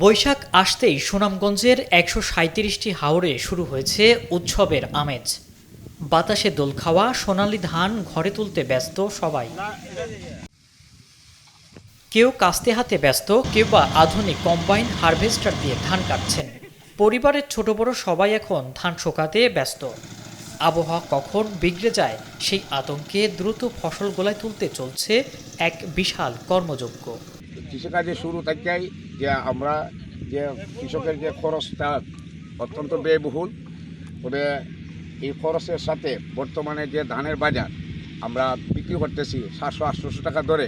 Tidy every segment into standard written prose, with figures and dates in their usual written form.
বৈশাখ আসতেই সুনামগঞ্জের ১৩৭টি হাওরে শুরু হয়েছে উৎসবের আমেজ। বাতাসে দোল খাওয়া, সোনালী ধান ঘরে তুলতে ব্যস্ত সবাই। কেউ কাস্তে হাতে ব্যস্ত, কেউ বা আধুনিক কম্বাইন হারভেস্টার দিয়ে ধান কাটছেন। পরিবারের ছোট বড় সবাই এখন ধান শুকাতে ব্যস্ত। আবহাওয়া কখন বিগড়ে যায় সেই আতঙ্কে দ্রুত ফসল গোলায় তুলতে চলছে এক বিশাল কর্মযজ্ঞ। কৃষিকাজে শুরু থেকেই যে আমরা যে কৃষকের যে খরচটা অত্যন্ত ব্যয়বহুল, তবে এই খরচের সাথে বর্তমানে যে ধানের বাজার আমরা বিক্রি করতেছি 700-800 টাকা দরে,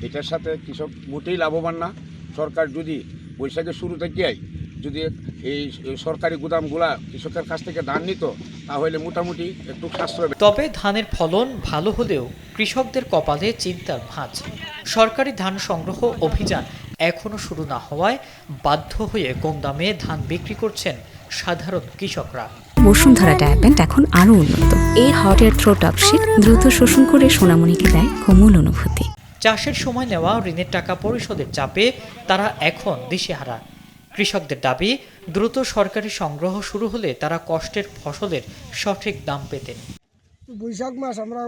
এটার সাথে কৃষক মোটেই লাভবান না। সরকার যদি বৈশাখের শুরু থেকেই যদি এই সরকারি গুদামগুলা কৃষকের কাছ থেকে ধান নিত, তাহলে মোটামুটি একটু সাশ্রয়। তবে ধানের ফলন ভালো হলেও কৃষকদের কপালে চিন্তার ভাঁজ। সরকারি ধান সংগ্রহ অভিযান এখনো শুরু না হওয়ায় বাধ্য হয়ে কম দামে ধান বিক্রি করছেন সাধারণ কৃষকরা। বসুন্ধরা ডায়াপেন্ট এখন আরো উন্নত। এই হট এয়ার থ্রো টপশিট দ্রুত শোষণ করে সোনামণিকে দেয় কোমল অনুভূতি। চাষের সময় নেওয়া ঋণের টাকা পরিশোধের চাপে তারা এখন দিশেহারা। কৃষকদের দাবি, দ্রুত সরকারি সংগ্রহ শুরু হলে তারা কষ্টের ফসলের সঠিক দাম পেতেন। বৈশাখ মাস আমরা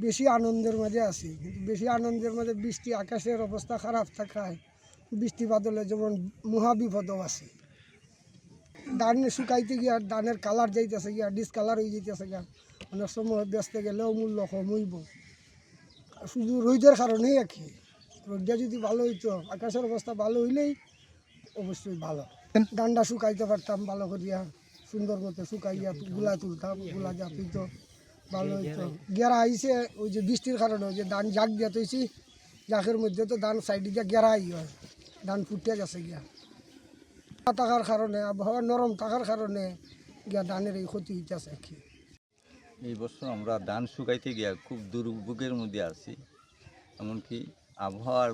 বেশি আনন্দের মাঝে আছি, কিন্তু বেশি আনন্দের মাঝে বৃষ্টি, আকাশের অবস্থা খারাপ থাকায় বৃষ্টি বাদলে যেমন মহাবিপদও আছে। ধান শুকাইতে গিয়া ধানের কালার যাইতেছে গিয়া, ডিসকালার হয়ে যাইতেছে গিয়া, অনেক সময় বেচতে গেলেও মূল্য কম হইব। শুধু রোদের কারণেই আর কি। রোদটা যদি ভালো হইতো, আকাশের অবস্থা ভালো হইলেই অবশ্যই ভালো। ধানটা শুকাইতে পারতাম ভালো করিয়া, সুন্দর মতো শুকাইয়া গুলা তুলতাম, গুলা যা তুইতো ভালো হইতো। গেরা আইছে ওই যে বৃষ্টির কারণে, ওই যে ধান জাগ দিয়া তৈছি, জাকের মধ্যে তো ধান সাইডে দিয়া গেরাই হয়, ধান ফুটিয়া গেছে গিয়া। থাকার কারণে, আবহাওয়া নরম থাকার কারণে গিয়া ধানের এই ক্ষতি হইতেছে আর কি। এই বছর আমরা ধান শুকাইতে গিয়া খুব দুর্ভোগের মধ্যে আছি। এমনকি আবহাওয়ার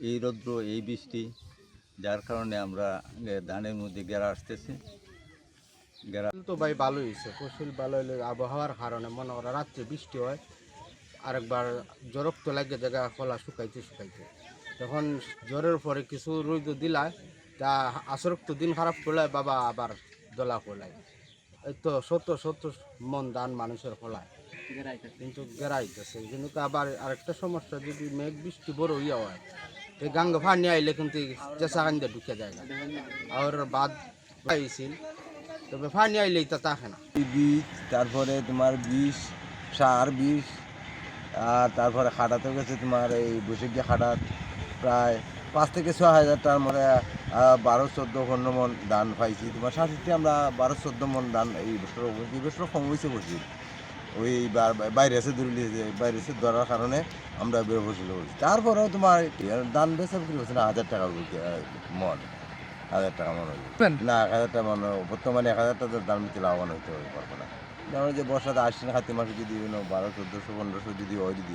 এই রৌদ্র, এই বৃষ্টি, যার কারণে আমরা ধানের মধ্যে গেরা আসতেছে। তো ভাই ভালো হয়েছে, ফসল ভালো হলে আবহাওয়ার কারণে মনে করা রাত্রে বৃষ্টি হয়, আরেকবার জ্বরক তো লাগে জায়গা খোলা শুকাইতে যখন জ্বরের পরে কিছু রোদ দিলায়, তা আসরক তো দিন খারাপ করলে বাবা আবার দলা করলায়। এই তো 70 মন ধান মানুষের খোলায়, কিন্তু গেরাইতেছে। কিন্তু আবার আরেকটা সমস্যা, যদি মেঘ বৃষ্টি বড় ইয়ে হয়, এই গাঙ্গ ফানি আইলে কিন্তু চেঁচা কান্দে ঢুকে যায় না। আর বাদ পাইছিল, তবে ফানি আইলেই তো থাকে না। বীজ, তারপরে তোমার বিষ, সার বিষ, আর তারপরে খাটাতেও গেছে তোমার এই বৈশাখী খাটাত প্রায় 5 থেকে 6 হাজার টাকার মধ্যে 12-14 মন ধান পাইছি। তোমার সাথে আমরা 12-14 মন ধান এই বছর কম হয়েছে বসি। ওই বাইরে এসে ধরলে, বাইরে এসে ধরার কারণে আমরা বের ফসল করছি। তারপরেও তোমার ধান বেচা বিক্রি করছে না 1000 টাকা মন, 1000 টাকা মন হইবে না, 1000 টাকা মন। বর্তমানে 1000 টাকার দাম নিতে লাভবান হইতে পারবো না। যেমন যে বর্ষাতে আশ্বিন কার্তিক মাসে যদি 1200-1400-1500 যদি হয়, যদি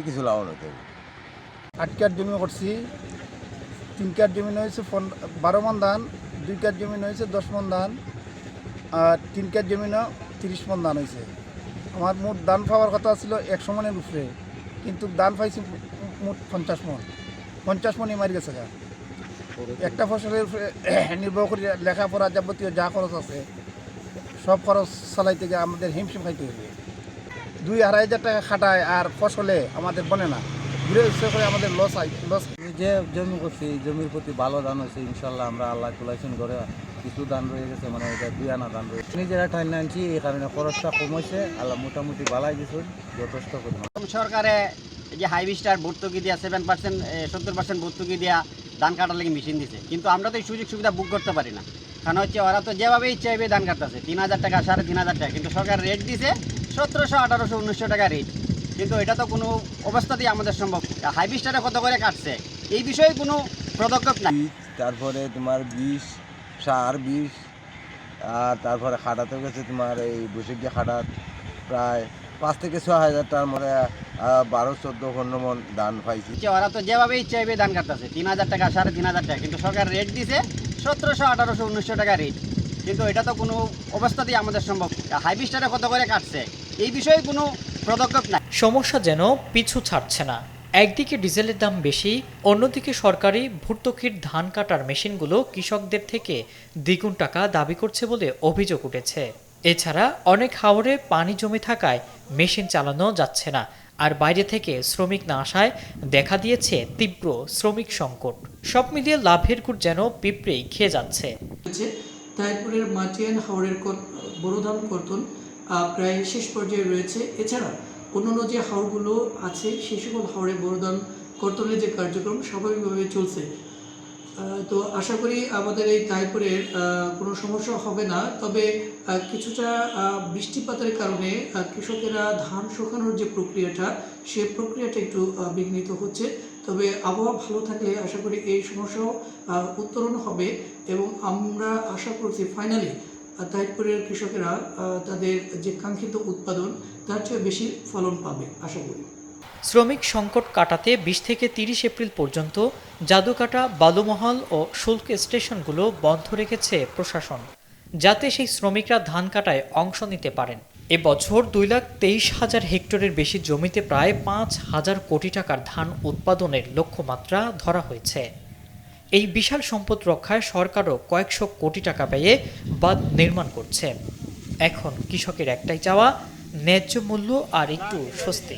কিছু লাভবান হইতে হবে। 8 কাঠ জমি করছি, 3 কাঠ জমি হয়েছে 12 মন ধান, 2 কাঠ জমি হয়েছে 10 মন ধান, আর 3 কাঠ জমি 30 মন ধান হয়েছে। আমার মোট ধান পাওয়ার কথা ছিল 100 মনের উপরে, কিন্তু ধান পাইছি মোট 50 মনই মারি গেছে। একটা ফসলের উপরে নির্ভর করে লেখাপড়া যাবতীয় যা খরচ আছে, সব খরচ চালাইতে গিয়ে আমাদের হিমশিম খাইতে হবে। 2-2.5 হাজার টাকা খাটায়, আর ফসলে আমাদের বনে না, ঘুরে করে আমাদের লস। যে জমি করছি, জমির প্রতি ভালো ধান হয়েছে ইনশাল্লাহ। আমরা আল্লাহ কুলাইছেন করে কিছু ধান রয়ে গেছে, মানে এটা 2 আনা ধান রয়েছে। নিজেরা ঠান্ডা আনছি, এই কারণে খরচটা কম হয়েছে। আল্লাহ মোটামুটি বালাই দিচ্ছেন যথেষ্ট পরিমাণ। সরকারে যে হাইব্রিস্টার ভর্তুকি দিয়া 7%, 70% ভর্তুকি দিয়া ধান কাটার লাগে মেশিন দিছে, কিন্তু আমরা তো এই সুযোগ সুবিধা বুক করতে পারি না। কারণ হচ্ছে ওরা তো যেভাবে ইচ্ছা হবে ধান কাটতেছে, 3000 টাকা, 3500 টাকা, কিন্তু সরকার রেট দিছে 1700, 1800, 1900 টাকা রেট। কিন্তু এটা তো কোনো অবস্থাতেই আমাদের সম্ভব। হাইব্রিস্টারে কত করে কাটছে এই বিষয়ে কোনো পদক্ষেপ নাই। তারপরে তোমার বিষ, সার বিষ, আর তারপরে খাটাতেও গেছে তোমার এই বৈশাখী খাটাত প্রায় 5 থেকে 6 হাজার টাকার মধ্যে 12-14 মন ধান পাইছি। ওরা তো যেভাবে ইচ্ছা হবে ধান কাটতেছে, 3000 টাকা, 3500 টাকা, কিন্তু সরকার রেট দিছে 1700, 1800, 1900 টাকা রেট। কিন্তু এটা তো কোনো অবস্থাতেই আমাদের সম্ভব। হাইব্রিস্টারে কত করে কাটছে এই বিষয়ে কোনো পদক্ষেপ নাই। সমস্যা যেন পিছু ছাড়ছে না। একদিকে ডিজেলের দাম বেশি, অন্যদিকে সরকারি ভর্তুকির ধান কাটার মেশিনগুলো কৃষকদের থেকে দ্বিগুণ টাকা দাবি করছে বলে অভিযোগ উঠেছে। এছাড়া অনেক হাওরে পানি জমে থাকায় মেশিন চালানো যাচ্ছে না, আর বাইরে থেকে শ্রমিক না আসায় দেখা দিয়েছে তীব্র শ্রমিক সংকট। সব মিলিয়ে লাভের গুড় যেন পিঁপড়েই খেয়ে যাচ্ছে। তাইপুরের মাটিয়ান হাওরের বড়ধান কর্তন প্রায় শেষ পর্যায়ে রয়েছে। এছাড়া অন্যান্য যে হাওরগুলো আছে সেই সকল হাওরে বড়ধান কর্তনের যে কার্যক্রম স্বাভাবিকভাবে চলছে। তো আশা করি আমাদের এই তাইপুরের কোনো সমস্যা হবে না। তবে কিছুটা বৃষ্টিপাতের কারণে কৃষকেরা ধান শুকানোর যে প্রক্রিয়াটা, সে প্রক্রিয়াটা একটু বিঘ্নিত হচ্ছে। তবে আবহাওয়া ভালো থাকলে আশা করি এই সমস্যাও উত্তরণ হবে এবং আমরা আশা করছি ফাইনালি তাইপুরের কৃষকেরা তাদের যে কাঙ্ক্ষিত উৎপাদন তার চেয়ে বেশি ফলন পাবে আশা করি। শ্রমিক সংকট কাটাতে 20 থেকে 30 এপ্রিল পর্যন্ত জাদুকাটা, বালুমহল ও শুল্ক স্টেশনগুলো বন্ধ রেখেছে প্রশাসন, যাতে সেই শ্রমিকরা ধান কাটায় অংশ নিতে পারেন। এবছর 2,23,000 হেক্টরের বেশি জমিতে প্রায় 5,000 কোটি টাকার ধান উৎপাদনের লক্ষ্যমাত্রা ধরা হয়েছে। এই বিশাল সম্পদ রক্ষায় সরকারও কয়েকশো কোটি টাকা ব্যয়ে বাঁধ নির্মাণ করছে। এখন কৃষকের একটাই চাওয়া, ন্যায্য মূল্য আর একটু স্বস্তি।